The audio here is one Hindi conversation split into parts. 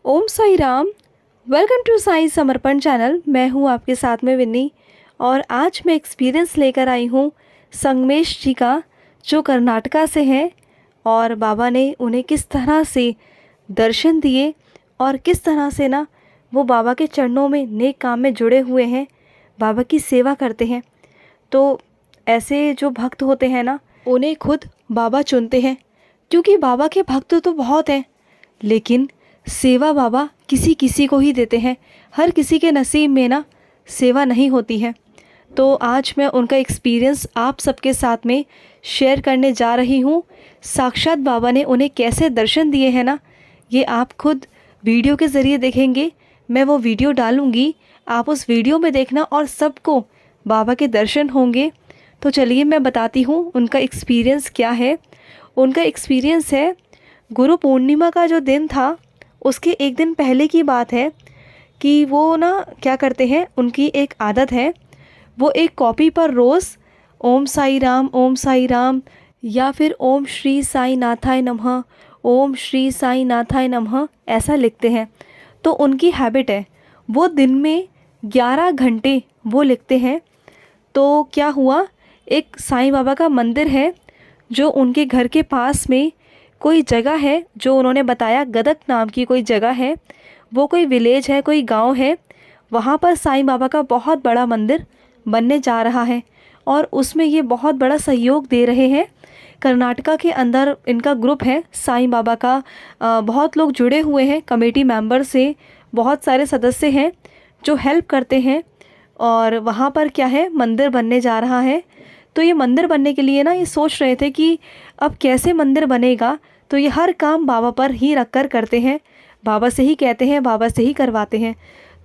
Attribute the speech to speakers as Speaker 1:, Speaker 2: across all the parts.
Speaker 1: Om Sai Ram. Welcome to Sai Samarpan channel. मैं हूँ आपके साथ में विन्नी और आज मैं एक्सपीरियंस लेकर आई हूँ संगमेश जी का, जो कर्नाटका से हैं। और बाबा ने उन्हें किस तरह से दर्शन दिए और किस तरह से ना वो बाबा के चरणों में नेक काम में जुड़े हुए हैं, बाबा की सेवा करते हैं। तो ऐसे जो भक्त होते हैं ना, उन्हें खुद बाबा चुनते हैं, क्योंकि बाबा के भक्त तो बहुत हैं, लेकिन सेवा बाबा किसी किसी को ही देते हैं। हर किसी के नसीब में ना सेवा नहीं होती है। तो आज मैं उनका एक्सपीरियंस आप सबके साथ में शेयर करने जा रही हूँ। साक्षात बाबा ने उन्हें कैसे दर्शन दिए हैं ना, ये आप खुद वीडियो के ज़रिए देखेंगे। मैं वो वीडियो डालूँगी, आप उस वीडियो में देखना और सबको बाबा के दर्शन होंगे। तो चलिए मैं बताती हूँ उनका एक्सपीरियंस क्या है। उनका एक्सपीरियंस है, गुरु पूर्णिमा का जो दिन था उसके एक दिन पहले की बात है कि वो ना क्या करते हैं, उनकी एक आदत है, वो एक कॉपी पर रोज़ ओम साई राम या फिर ओम श्री साई नाथाय नमः, ओम श्री साई नाथाय नमः ऐसा लिखते हैं। तो उनकी हैबिट है, वो दिन में 11 घंटे वो लिखते हैं। तो क्या हुआ, एक साईं बाबा का मंदिर है जो उनके घर के पास में कोई जगह है, जो उन्होंने बताया गदक नाम की कोई जगह है, वो कोई विलेज है, कोई गांव है। वहाँ पर साईं बाबा का बहुत बड़ा मंदिर बनने जा रहा है और उसमें ये बहुत बड़ा सहयोग दे रहे हैं। कर्नाटका के अंदर इनका ग्रुप है साईं बाबा का, बहुत लोग जुड़े हुए हैं, कमेटी मेंबर से बहुत सारे सदस्य हैं जो हेल्प करते हैं। और वहाँ पर क्या है, मंदिर बनने जा रहा है। तो ये मंदिर बनने के लिए ना ये सोच रहे थे कि अब कैसे मंदिर बनेगा। तो ये हर काम बाबा पर ही रख कर करते हैं, बाबा से ही कहते हैं, बाबा से ही करवाते हैं।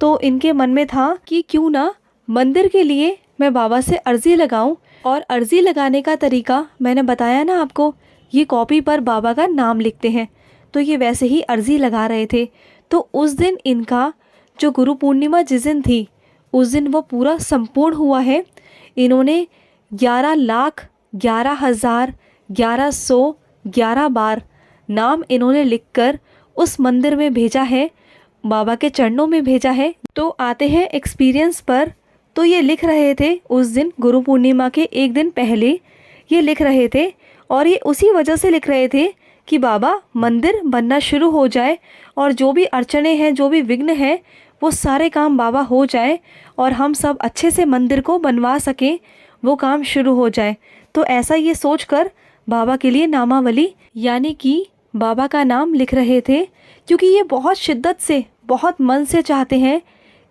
Speaker 1: तो इनके मन में था कि क्यों ना मंदिर के लिए मैं बाबा से अर्ज़ी लगाऊं। और अर्ज़ी लगाने का तरीका मैंने बताया ना आपको, ये कॉपी पर बाबा का नाम लिखते हैं। तो ये वैसे ही अर्ज़ी लगा रहे थे। तो उस दिन इनका जो गुरु पूर्णिमा जिस दिन थी, उस दिन वो पूरा संपूर्ण हुआ है। इन्होंने 11,11,1111 बार नाम इन्होंने लिखकर उस मंदिर में भेजा है, बाबा के चरणों में भेजा है। तो आते हैं एक्सपीरियंस पर। तो ये लिख रहे थे उस दिन, गुरु पूर्णिमा के एक दिन पहले ये लिख रहे थे। और ये उसी वजह से लिख रहे थे कि बाबा मंदिर बनना शुरू हो जाए और जो भी अड़चने हैं, जो भी विघ्न हैं, वो सारे काम बाबा हो जाए और हम सब अच्छे से मंदिर को बनवा सकें, वो काम शुरू हो जाए। तो ऐसा ये सोचकर बाबा के लिए नामावली यानी कि बाबा का नाम लिख रहे थे, क्योंकि ये बहुत शिद्दत से, बहुत मन से चाहते हैं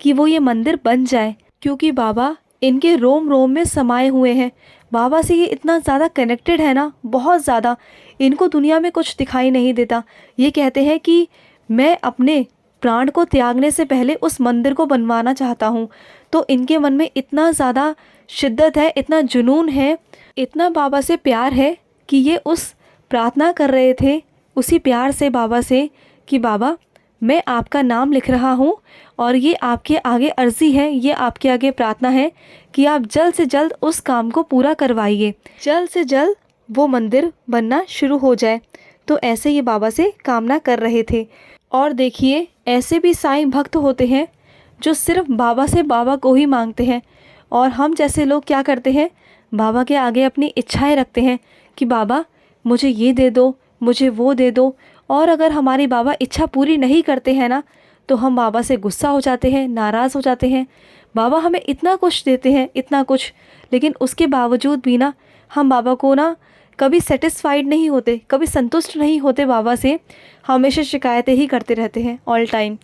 Speaker 1: कि वो ये मंदिर बन जाए। क्योंकि बाबा इनके रोम रोम में समाये हुए हैं। बाबा से ये इतना ज़्यादा कनेक्टेड है ना, बहुत ज़्यादा। इनको दुनिया में कुछ दिखाई नहीं देता। ये कहते हैं कि मैं अपने प्राण को त्यागने से पहले उस मंदिर को बनवाना चाहता हूँ। तो इनके मन में इतना ज़्यादा शिद्दत है, इतना जुनून है, इतना बाबा से प्यार है कि ये उस प्रार्थना कर रहे थे उसी प्यार से बाबा से कि बाबा मैं आपका नाम लिख रहा हूँ और ये आपके आगे अर्ज़ी है, ये आपके आगे प्रार्थना है कि आप जल्द से जल्द उस काम को पूरा करवाइए, जल्द से जल्द वो मंदिर बनना शुरू हो जाए। तो ऐसे ये बाबा से कामना कर रहे थे। और देखिए, ऐसे भी साईं भक्त होते हैं जो सिर्फ बाबा से बाबा को ही मांगते हैं। और हम जैसे लोग क्या करते हैं, बाबा के आगे अपनी इच्छाएं रखते हैं कि बाबा मुझे ये दे दो, मुझे वो दे दो। और अगर हमारी बाबा इच्छा पूरी नहीं करते हैं ना, तो हम बाबा से गुस्सा हो जाते हैं, नाराज़ हो जाते हैं। बाबा हमें इतना कुछ देते हैं, इतना कुछ, लेकिन उसके बावजूद भी ना हम बाबा को ना कभी सेटिस्फाइड नहीं होते, कभी संतुष्ट नहीं होते बाबा से। हमेशा शिकायतें ही करते रहते हैं ऑल टाइम।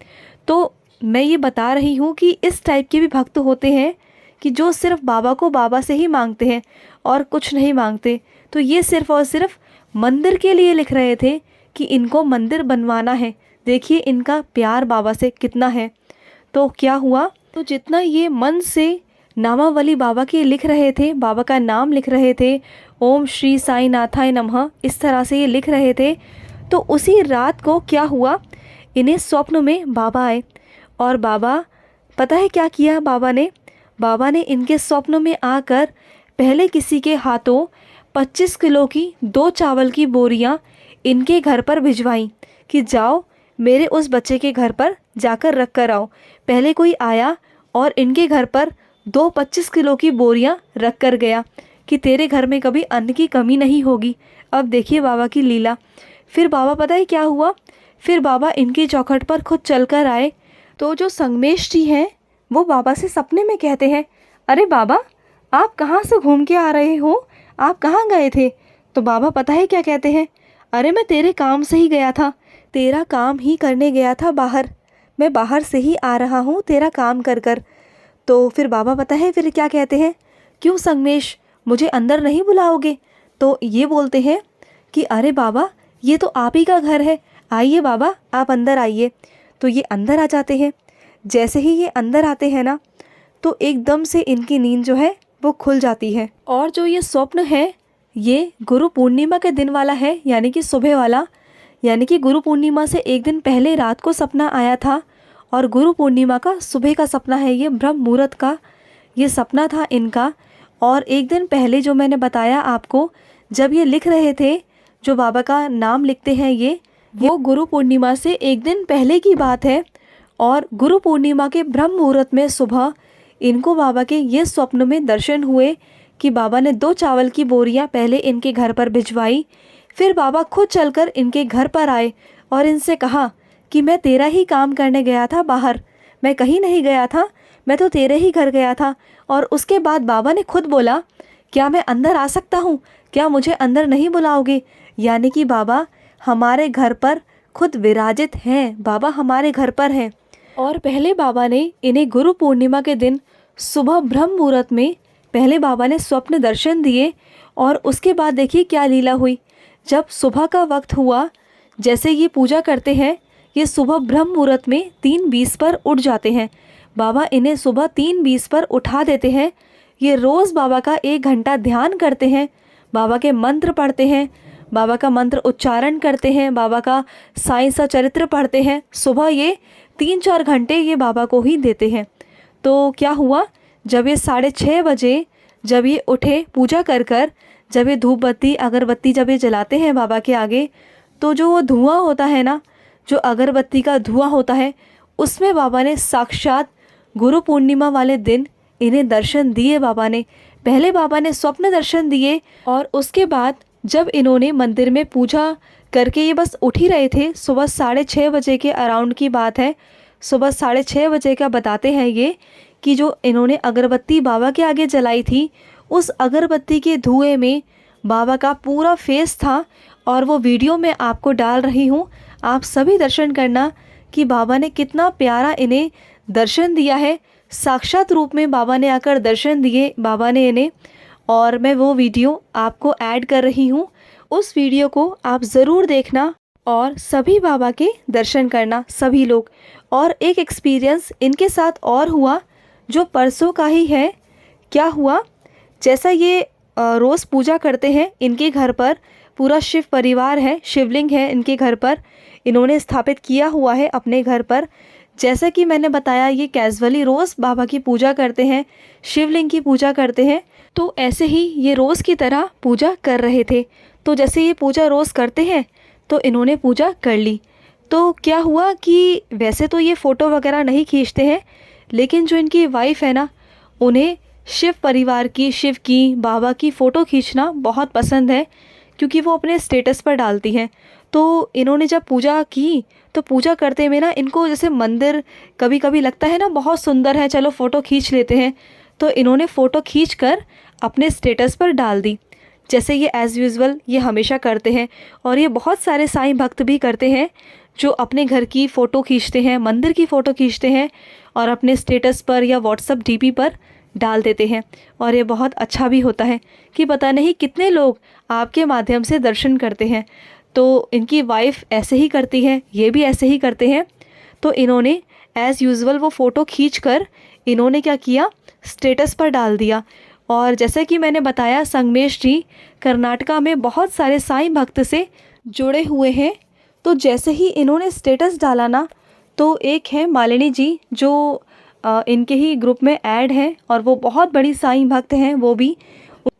Speaker 1: तो मैं ये बता रही हूँ कि इस टाइप के भी भक्त होते हैं कि जो सिर्फ बाबा को बाबा से ही मांगते हैं और कुछ नहीं मांगते। तो ये सिर्फ और सिर्फ मंदिर के लिए लिख रहे थे कि इनको मंदिर बनवाना है। देखिए इनका प्यार बाबा से कितना है। तो क्या हुआ, तो जितना ये मन से नामावली बाबा की लिख रहे थे, बाबा का नाम लिख रहे थे, ओम श्री साई नाथाय नमः, इस तरह से ये लिख रहे थे। तो उसी रात को क्या हुआ, इन्हें स्वप्न में बाबा आए। और बाबा, पता है क्या किया बाबा ने इनके स्वप्न में आकर पहले किसी के हाथों 25 किलो की 2 चावल की बोरियां इनके घर पर भिजवाई कि जाओ मेरे उस बच्चे के घर पर जाकर रख कर आओ। पहले कोई आया और इनके घर पर 2 25 किलो की बोरियां रख कर गया कि तेरे घर में कभी अन्न की कमी नहीं होगी। अब देखिए बाबा की लीला। फिर बाबा पता है क्या हुआ, फिर बाबा इनकी चौखट पर खुद चल कर आए। तो जो संगमेश जी हैं वो बाबा से सपने में कहते हैं, अरे बाबा आप कहाँ से घूम के आ रहे हो, आप कहाँ गए थे? तो बाबा पता है क्या कहते हैं, अरे मैं तेरे काम से ही गया था, तेरा काम ही करने गया था बाहर, मैं बाहर से ही आ रहा हूँ तेरा काम कर कर। तो फिर बाबा पता है फिर क्या कहते हैं, क्यों संगमेश मुझे अंदर नहीं बुलाओगे? तो ये बोलते हैं कि अरे बाबा ये तो आप ही का घर है, आइए बाबा आप अंदर आइए। तो ये अंदर आ जाते हैं। जैसे ही ये अंदर आते हैं ना, तो एकदम से इनकी नींद जो है वो खुल जाती है। और जो ये स्वप्न है ये गुरु पूर्णिमा के दिन वाला है, यानी कि सुबह वाला। यानी कि गुरु पूर्णिमा से एक दिन पहले रात को सपना आया था और गुरु पूर्णिमा का सुबह का सपना है, ये ब्रह्म मुहूर्त का ये सपना था इनका। और एक दिन पहले जो मैंने बताया आपको, जब ये लिख रहे थे, जो बाबा का नाम लिखते हैं ये वो गुरु पूर्णिमा से एक दिन पहले की बात है। और गुरु पूर्णिमा के ब्रह्म मुहूर्त में सुबह इनको बाबा के ये स्वप्न में दर्शन हुए कि बाबा ने 2 चावल की बोरियां पहले इनके घर पर भिजवाई। फिर बाबा खुद चलकर इनके घर पर आए और इनसे कहा कि मैं तेरा ही काम करने गया था बाहर, मैं कहीं नहीं गया था, मैं तो तेरे ही घर गया था। और उसके बाद बाबा ने खुद बोला, क्या मैं अंदर आ सकता हूँ, क्या मुझे अंदर नहीं बुलाओगे? यानी कि बाबा हमारे घर पर खुद विराजित हैं, बाबा हमारे घर पर हैं। और पहले बाबा ने इन्हें गुरु पूर्णिमा के दिन सुबह ब्रह्म मुहूर्त में पहले बाबा ने स्वप्न दर्शन दिए। और उसके बाद देखिए क्या लीला हुई। जब सुबह का वक्त हुआ, जैसे ये पूजा करते हैं, ये सुबह ब्रह्म मुहूर्त में 3:20 पर उठ जाते हैं। बाबा इन्हें सुबह 3:20 पर उठा देते हैं। ये रोज़ बाबा का 1 घंटा ध्यान करते हैं, बाबा के मंत्र पढ़ते हैं, बाबा का मंत्र उच्चारण करते हैं, बाबा का साईं सा चरित्र पढ़ते हैं। सुबह ये 3-4 घंटे ये बाबा को ही देते हैं। तो क्या हुआ, जब ये 6:30 बजे जब ये उठे पूजा कर कर, जब ये धूप बत्ती अगरबत्ती जब ये जलाते हैं बाबा के आगे, तो जो वो धुआं होता है ना, जो अगरबत्ती का धुआं होता है, उसमें बाबा ने साक्षात गुरु पूर्णिमा वाले दिन इन्हें दर्शन दिए बाबा ने। पहले बाबा ने स्वप्न दर्शन दिए और उसके बाद जब इन्होंने मंदिर में पूजा करके ये बस उठ ही रहे थे, सुबह 6:30 बजे के अराउंड की बात है। सुबह 6:30 बजे का बताते हैं ये कि जो इन्होंने अगरबत्ती बाबा के आगे जलाई थी, उस अगरबत्ती के धुएं में बाबा का पूरा फेस था। और वो वीडियो मैं आपको डाल रही हूँ, आप सभी दर्शन करना कि बाबा ने कितना प्यारा इन्हें दर्शन दिया है। साक्षात रूप में बाबा ने आकर दर्शन दिए बाबा ने इन्हें। और मैं वो वीडियो आपको ऐड कर रही हूँ, उस वीडियो को आप ज़रूर देखना और सभी बाबा के दर्शन करना सभी लोग। और एक एक्सपीरियंस इनके साथ और हुआ जो परसों का ही है। क्या हुआ, जैसा ये रोज़ पूजा करते हैं, इनके घर पर पूरा शिव परिवार है, शिवलिंग है इनके घर पर, इन्होंने स्थापित किया हुआ है अपने घर पर। जैसा कि मैंने बताया ये कैजुअली रोज़ बाबा की पूजा करते हैं, शिवलिंग की पूजा करते हैं। तो ऐसे ही ये रोज़ की तरह पूजा कर रहे थे। तो जैसे ये पूजा रोज़ करते हैं तो इन्होंने पूजा कर ली। तो क्या हुआ कि वैसे तो ये फ़ोटो वगैरह नहीं खींचते हैं, लेकिन जो इनकी वाइफ है ना, उन्हें शिव परिवार की, शिव की, बाबा की फ़ोटो खींचना बहुत पसंद है, क्योंकि वो अपने स्टेटस पर डालती हैं। तो इन्होंने जब पूजा की तो पूजा करते में ना इनको जैसे मंदिर कभी कभी लगता है ना बहुत सुंदर है, चलो फ़ोटो खींच लेते हैं। तो इन्होंने फ़ोटो खींच कर अपने स्टेटस पर डाल दी, जैसे ये एज़ यूजुअल ये हमेशा करते हैं। और ये बहुत सारे साईं भक्त भी करते हैं जो अपने घर की फ़ोटो खींचते हैं, मंदिर की फ़ोटो खींचते हैं और अपने स्टेटस पर या व्हाट्सएप डीपी पर डाल देते हैं। और ये बहुत अच्छा भी होता है कि पता नहीं कितने लोग आपके माध्यम से दर्शन करते हैं। तो इनकी वाइफ ऐसे ही करती है, ये भी ऐसे ही करते हैं। तो इन्होंने एज़ यूजुअल वो फ़ोटो खींचकर इन्होंने क्या किया, स्टेटस पर डाल दिया। और जैसे कि मैंने बताया, संगमेश जी कर्नाटका में बहुत सारे साईं भक्त से जुड़े हुए हैं। तो जैसे ही इन्होंने स्टेटस डाला ना, तो एक है मालिनी जी जो इनके ही ग्रुप में ऐड हैं और वो बहुत बड़ी साईं भक्त हैं वो भी।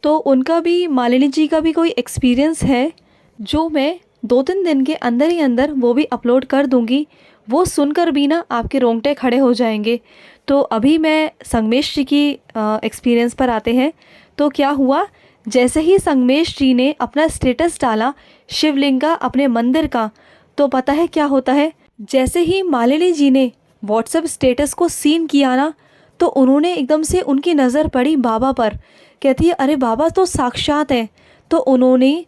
Speaker 1: तो उनका भी, मालिनी जी का भी कोई एक्सपीरियंस है जो मैं 2-3 दिन के अंदर ही अंदर वो भी अपलोड कर दूँगी। वो सुनकर भी ना आपके रोंगटे खड़े हो जाएंगे। तो अभी मैं संगमेश जी की एक्सपीरियंस पर आते हैं। तो क्या हुआ, जैसे ही संगमेश जी ने अपना स्टेटस डाला शिवलिंग का, अपने मंदिर का, तो पता है क्या होता है, जैसे ही मालिनी जी ने व्हाट्सएप स्टेटस को सीन किया ना, तो उन्होंने एकदम से उनकी नज़र पड़ी बाबा पर। कहती है अरे बाबा तो साक्षात हैं। तो उन्होंने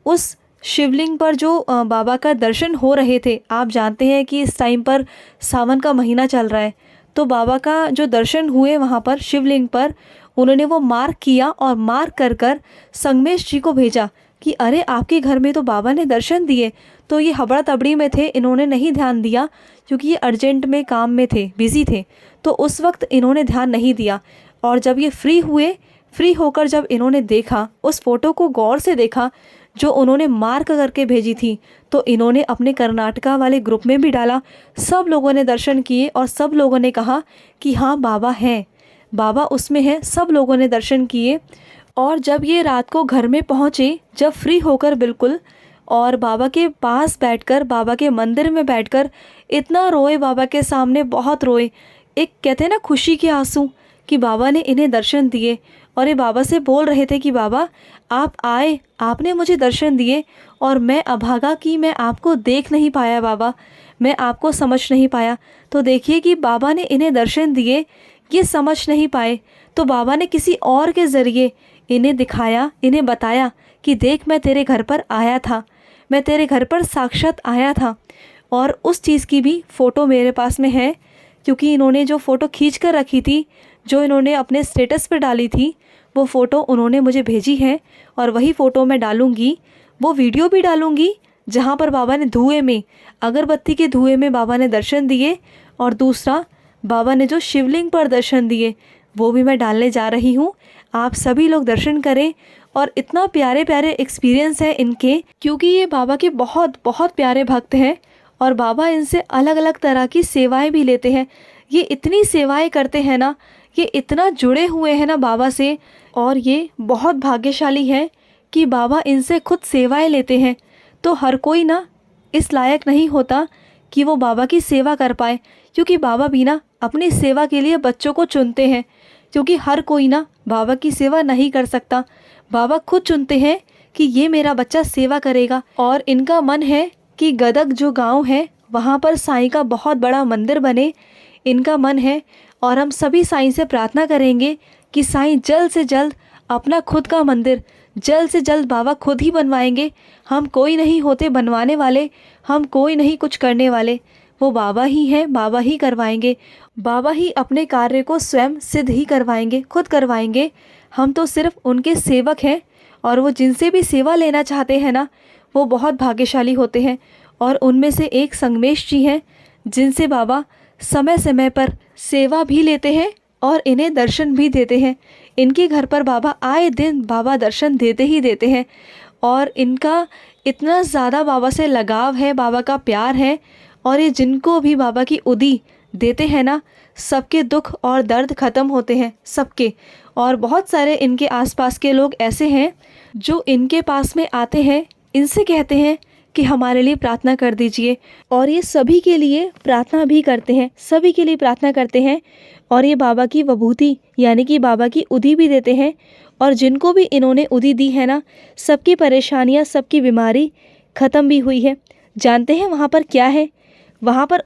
Speaker 1: उस शिवलिंग पर जो बाबा का दर्शन हो रहे थे, आप जानते हैं कि इस टाइम पर सावन का महीना चल रहा है, तो बाबा का जो दर्शन हुए वहाँ पर शिवलिंग पर, उन्होंने वो मार्क किया और मार्क कर कर संगमेश जी को भेजा कि अरे आपके घर में तो बाबा ने दर्शन दिए। तो ये हबड़ा तबड़ी में थे, इन्होंने नहीं ध्यान दिया क्योंकि ये अर्जेंट में काम में थे, बिज़ी थे, तो उस वक्त इन्होंने ध्यान नहीं दिया। और जब ये फ्री हुए, फ्री होकर जब इन्होंने देखा, उस फ़ोटो को गौर से देखा जो उन्होंने मार्क करके भेजी थी, तो इन्होंने अपने कर्नाटका वाले ग्रुप में भी डाला। सब लोगों ने दर्शन किए और सब लोगों ने कहा कि हाँ बाबा हैं, बाबा उसमें हैं। सब लोगों ने दर्शन किए। और जब ये रात को घर में पहुँचे, जब फ्री होकर बिल्कुल, और बाबा के पास बैठकर, बाबा के मंदिर में बैठकर इतना रोए, बाबा के सामने बहुत रोए। एक कहते हैं ना खुशी के आंसू, कि बाबा ने इन्हें दर्शन दिए। और ये बाबा से बोल रहे थे कि बाबा आप आए, आपने मुझे दर्शन दिए और मैं अभागा कि मैं आपको देख नहीं पाया बाबा, मैं आपको समझ नहीं पाया। तो देखिए कि बाबा ने इन्हें दर्शन दिए, ये समझ नहीं पाए, तो बाबा ने किसी और के ज़रिए इन्हें दिखाया, इन्हें बताया कि देख मैं तेरे घर पर आया था, मैं तेरे घर पर साक्षात आया था। और उस चीज़ की भी फ़ोटो मेरे पास में है, क्योंकि इन्होंने जो फ़ोटो खींच कर रखी थी, जो इन्होंने अपने स्टेटस पर डाली थी, वो फ़ोटो उन्होंने मुझे भेजी है और वही फ़ोटो मैं डालूँगी। वो वीडियो भी डालूँगी जहाँ पर बाबा ने धुएँ में, अगरबत्ती के धुएँ में बाबा ने दर्शन दिए, और दूसरा बाबा ने जो शिवलिंग पर दर्शन दिए वो भी मैं डालने जा रही हूँ। आप सभी लोग दर्शन करें। और इतना प्यारे प्यारे एक्सपीरियंस है इनके, क्योंकि ये बाबा के बहुत बहुत प्यारे भक्त हैं और बाबा इनसे अलग अलग तरह की सेवाएं भी लेते हैं। ये इतनी सेवाएं करते हैं ना, ये इतना जुड़े हुए हैं ना बाबा से, और ये बहुत भाग्यशाली हैं कि बाबा इनसे खुद सेवाएं लेते हैं। तो हर कोई ना इस लायक नहीं होता कि वो बाबा की सेवा कर पाए, क्योंकि बाबा भी ना अपनी सेवा के लिए बच्चों को चुनते हैं, क्योंकि हर कोई ना बाबा की सेवा नहीं कर सकता। बाबा खुद चुनते हैं कि ये मेरा बच्चा सेवा करेगा। और इनका मन है कि गदग जो गांव है वहाँ पर साईं का बहुत बड़ा मंदिर बने, इनका मन है। और हम सभी साईं से प्रार्थना करेंगे कि साईं जल्द से जल्द अपना खुद का मंदिर जल्द से जल्द बाबा खुद ही बनवाएंगे। हम कोई नहीं होते बनवाने वाले, हम कोई नहीं कुछ करने वाले, वो बाबा ही हैं, बाबा ही करवाएंगे। बाबा ही अपने कार्य को स्वयं सिद्ध ही करवाएंगे, खुद करवाएंगे। हम तो सिर्फ उनके सेवक हैं, और वो जिनसे भी सेवा लेना चाहते हैं ना, वो बहुत भाग्यशाली होते हैं। और उनमें से एक संगमेश जी हैं, जिनसे बाबा समय समय पर सेवा भी लेते हैं और इन्हें दर्शन भी देते हैं। इनके घर पर बाबा आए दिन बाबा दर्शन देते ही देते हैं। और इनका इतना ज़्यादा बाबा से लगाव है, बाबा का प्यार है। और ये जिनको भी बाबा की उदी देते हैं ना, सबके दुख और दर्द ख़त्म होते हैं, सबके। और बहुत सारे इनके आसपास के लोग ऐसे हैं जो इनके पास में आते हैं, इनसे कहते हैं कि हमारे लिए प्रार्थना कर दीजिए। और ये सभी के लिए प्रार्थना भी करते हैं, सभी के लिए प्रार्थना करते हैं। और ये बाबा की विभूति यानी कि बाबा की उदी भी देते हैं। और जिनको भी इन्होंने उदी दी है ना, सबकी परेशानियां, सबकी बीमारी ख़त्म भी हुई है। जानते हैं वहाँ पर क्या है? वहाँ पर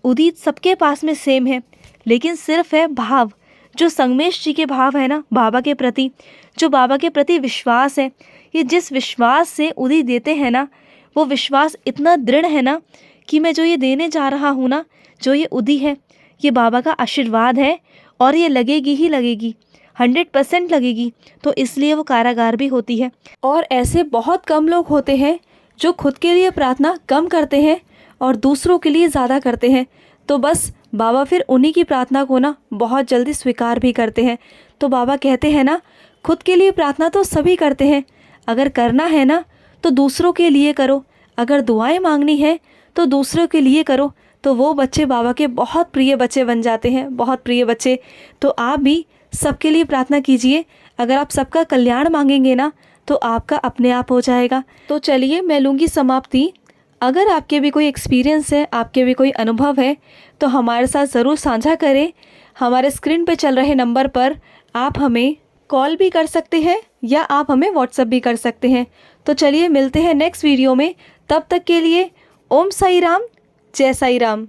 Speaker 1: उदी सबके पास में सेम है, लेकिन सिर्फ है भाव। जो संगमेश जी के भाव है ना बाबा के प्रति, जो बाबा के प्रति विश्वास है, ये जिस विश्वास से उदी देते हैं ना, वो विश्वास इतना दृढ़ है ना कि मैं जो ये देने जा रहा हूँ ना, जो ये उदी है, ये बाबा का आशीर्वाद है। और ये लगेगी ही लगेगी, 100% लगेगी। तो इसलिए वो कारागार भी होती है। और ऐसे बहुत कम लोग होते हैं जो खुद के लिए प्रार्थना कम करते हैं और दूसरों के लिए ज़्यादा करते हैं। तो बस बाबा फिर उन्हीं की प्रार्थना को ना बहुत जल्दी स्वीकार भी करते हैं। तो बाबा कहते हैं ना, खुद के लिए प्रार्थना तो सभी करते हैं, अगर करना है ना तो दूसरों के लिए करो, अगर दुआएं मांगनी है तो दूसरों के लिए करो। तो वो बच्चे बाबा के बहुत प्रिय बच्चे बन जाते हैं, बहुत प्रिय बच्चे। तो आप भी सबके लिए प्रार्थना कीजिए। अगर आप सबका कल्याण मांगेंगे ना, तो आपका अपने आप हो जाएगा। तो चलिए मैं लूँगी समाप्ति। अगर आपके भी कोई एक्सपीरियंस है, आपके भी कोई अनुभव है, तो हमारे साथ ज़रूर साझा करें। हमारे स्क्रीन पे चल रहे नंबर पर आप हमें कॉल भी कर सकते हैं या आप हमें व्हाट्सएप भी कर सकते हैं। तो चलिए मिलते हैं नेक्स्ट वीडियो में। तब तक के लिए ओम साई राम, जय साई राम।